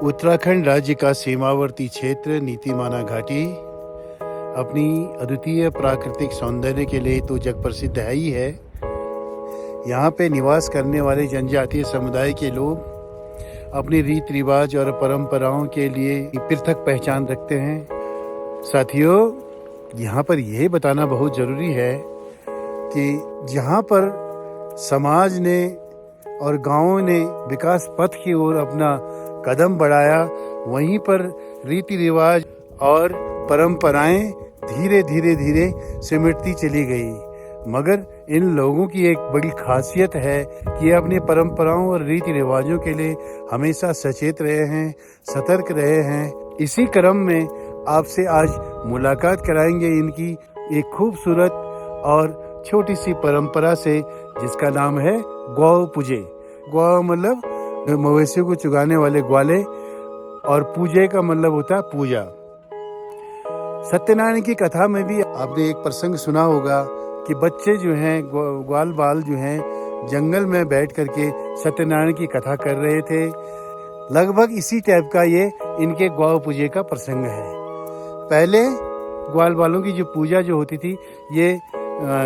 उत्तराखंड राज्य का सीमावर्ती क्षेत्र नीतीमाना घाटी अपनी अद्वितीय प्राकृतिक सौंदर्य के लिए तो जग प्रसिद्ध है ही है। यहाँ पे निवास करने वाले जनजातीय समुदाय के लोग अपनी रीति रिवाज और परंपराओं के लिए पृथक पहचान रखते हैं। साथियों, यहाँ पर यह बताना बहुत ज़रूरी है कि जहाँ पर समाज ने और गांवों ने विकास पथ की ओर अपना कदम बढ़ाया, वहीं पर रीति रिवाज और परंपराएं धीरे धीरे सिमटती चली गई। मगर इन लोगों की एक बड़ी खासियत है कि ये अपनी परंपराओं और रीति रिवाजों के लिए हमेशा सचेत रहे हैं, सतर्क रहे हैं। इसी क्रम में आपसे आज मुलाकात कराएंगे इनकी एक खूबसूरत और छोटी सी परंपरा से, जिसका नाम है गौ पूजे। गौ मतलब मवेशियों को चुगाने वाले ग्वाले, और पूजे का मतलब होता है पूजा। सत्यनारायण की कथा में भी आपने एक प्रसंग सुना होगा कि बच्चे जो हैं, ग्वाल बाल जो हैं, जंगल में बैठ करके सत्यनारायण की कथा कर रहे थे। लगभग इसी टाइप का ये इनके गौ पूजे का प्रसंग है। पहले ग्वाल बालों की जो पूजा जो होती थी, ये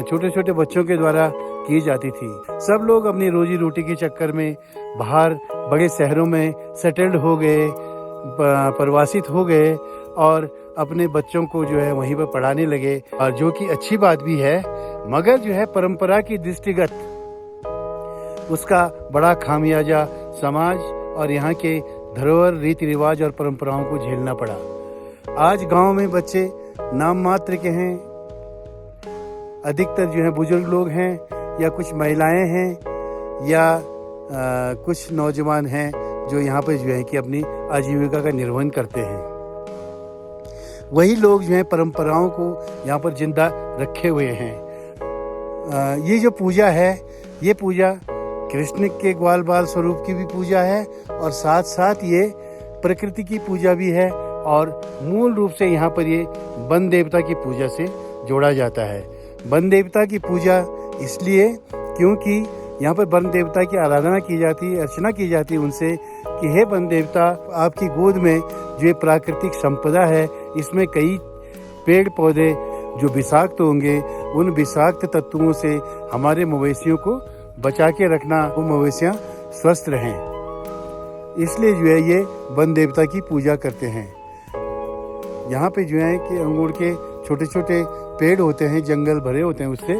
छोटे छोटे बच्चों के द्वारा की जाती थी। सब लोग अपनी रोजी रोटी के चक्कर में बाहर बड़े शहरों में सेटल्ड हो गए, प्रवासित हो गए और अपने बच्चों को जो है वहीं पर पढ़ाने लगे, और जो कि अच्छी बात भी है। मगर जो है परंपरा की दृष्टिगत उसका बड़ा खामियाजा समाज और यहाँ के धरोहर, रीति रिवाज और परंपराओं को झेलना पड़ा। आज गांव में बच्चे नाम मात्र के हैं, अधिकतर जो है बुजुर्ग लोग हैं, या कुछ महिलाएं हैं, या कुछ नौजवान हैं जो यहाँ पर जो है कि अपनी आजीविका का निर्वहन करते हैं। वही लोग जो है परंपराओं को यहाँ पर जिंदा रखे हुए हैं। ये जो पूजा है, ये पूजा कृष्ण के ग्वाल बाल स्वरूप की भी पूजा है, और साथ साथ ये प्रकृति की पूजा भी है। और मूल रूप से यहाँ पर ये वन देवता की पूजा से जोड़ा जाता है। वन देवता की पूजा इसलिए क्योंकि यहाँ पर वन देवता की आराधना की जाती है, अर्चना की जाती है उनसे कि हे वन देवता, आपकी गोद में जो ये प्राकृतिक संपदा है, इसमें कई पेड़ पौधे जो विषाक्त होंगे, उन विषाक्त तत्वों से हमारे मवेशियों को बचा के रखना, वो मवेशियाँ स्वस्थ रहें। इसलिए जो है ये वन देवता की पूजा करते हैं। यहाँ पे जो है कि अंगूर के छोटे छोटे पेड़ होते हैं, जंगल भरे होते हैं उससे,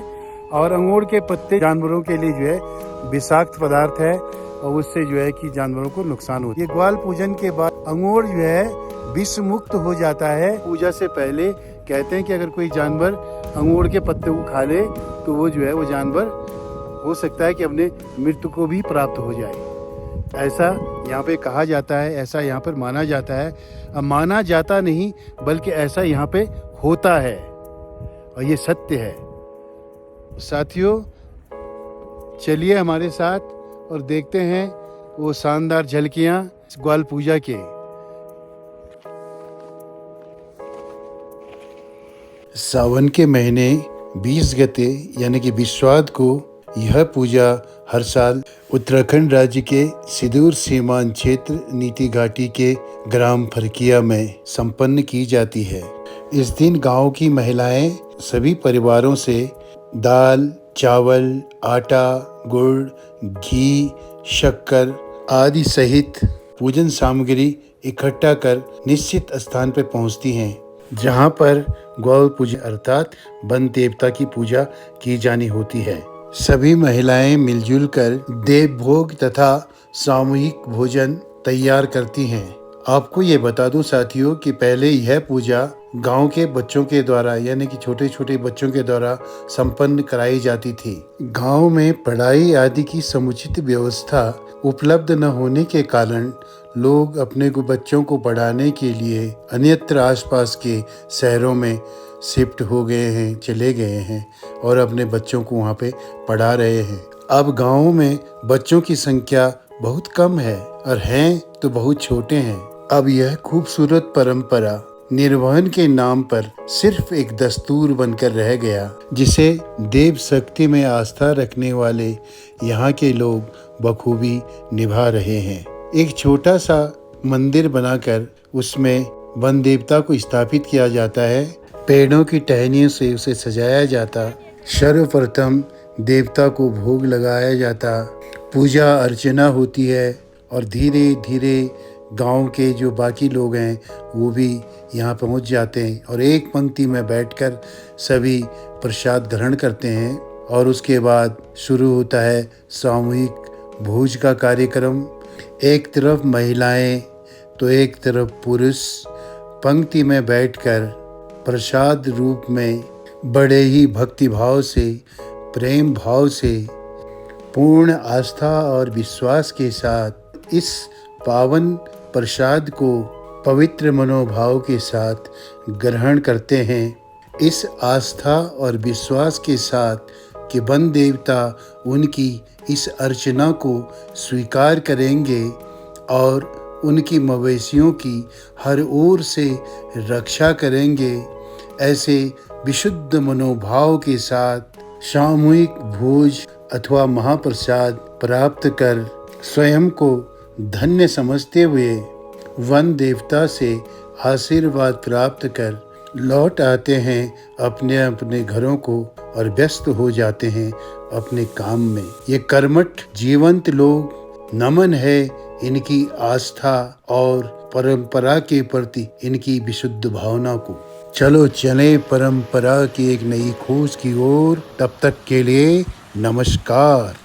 और अंगूर के पत्ते जानवरों के लिए जो है विषाक्त पदार्थ है, और उससे जो है कि जानवरों को नुकसान होता है। ये ग्वाल पूजन के बाद अंगूर जो है विष मुक्त हो जाता है। पूजा से पहले कहते हैं कि अगर कोई जानवर अंगूर के पत्ते को खा ले तो वो जो है वो जानवर हो सकता है कि अपने मृत्यु को भी प्राप्त हो जाए। ऐसा यहाँ पे कहा जाता है, ऐसा यहाँ पर माना जाता है। अब माना जाता नहीं बल्कि ऐसा यहाँ पे होता है, और ये सत्य है। साथियों, चलिए हमारे साथ और देखते हैं वो शानदार झलकियाँ ग्वाल पूजा के। सावन के महीने 20 गते यानी कि विश्वाद को यह पूजा हर साल उत्तराखंड राज्य के सुदूर सीमांत क्षेत्र नीति घाटी के ग्राम फरकिया में संपन्न की जाती है। इस दिन गांव की महिलाएं सभी परिवारों से दाल, चावल, आटा, गुड़, घी, शक्कर आदि सहित पूजन सामग्री इकट्ठा कर निश्चित स्थान पर पहुंचती हैं, जहां पर गौ पूजा अर्थात वन देवता की पूजा की जानी होती है। सभी महिलाएं मिलजुल कर देव भोग तथा सामूहिक भोजन तैयार करती हैं। आपको ये बता दूं साथियों कि पहले यह पूजा गांव के बच्चों के द्वारा यानी कि छोटे छोटे बच्चों के द्वारा संपन्न कराई जाती थी। गांव में पढ़ाई आदि की समुचित व्यवस्था उपलब्ध न होने के कारण लोग अपने बच्चों को पढ़ाने के लिए अन्यत्र आसपास के शहरों में शिफ्ट हो गए हैं, चले गए हैं और अपने बच्चों को वहाँ पे पढ़ा रहे हैं। अब गाँवों में बच्चों की संख्या बहुत कम है और हैं तो बहुत छोटे हैं। अब यह खूबसूरत परंपरा निर्वहन के नाम पर सिर्फ एक दस्तूर बनकर रह गया, जिसे देव शक्ति में आस्था रखने वाले यहाँ के लोग बखूबी निभा रहे हैं। एक छोटा सा मंदिर बनाकर उसमें वन देवता को स्थापित किया जाता है। पेड़ों की टहनियों से उसे सजाया जाता। सर्वप्रथम देवता को भोग लगाया जाता, पूजा अर्चना होती है और धीरे धीरे गांव के जो बाकी लोग हैं वो भी यहाँ पहुँच जाते हैं और एक पंक्ति में बैठकर सभी प्रसाद ग्रहण करते हैं। और उसके बाद शुरू होता है सामूहिक भोज का कार्यक्रम। एक तरफ महिलाएं तो एक तरफ पुरुष पंक्ति में बैठकर प्रसाद रूप में बड़े ही भक्ति भाव से, प्रेम भाव से, पूर्ण आस्था और विश्वास के साथ इस पावन प्रसाद को पवित्र मनोभाव के साथ ग्रहण करते हैं। इस आस्था और विश्वास के साथ कि वन देवता उनकी इस अर्चना को स्वीकार करेंगे और उनकी मवेशियों की हर ओर से रक्षा करेंगे। ऐसे विशुद्ध मनोभाव के साथ सामूहिक भोज अथवा महाप्रसाद प्राप्त कर स्वयं को धन्य समझते हुए वन देवता से आशीर्वाद प्राप्त कर लौट आते हैं अपने अपने घरों को और व्यस्त हो जाते हैं अपने काम में। ये कर्मठ जीवंत लोग, नमन है इनकी आस्था और परंपरा के प्रति इनकी विशुद्ध भावना को। चलो चलें परंपरा की एक नई खोज की ओर। तब तक के लिए नमस्कार।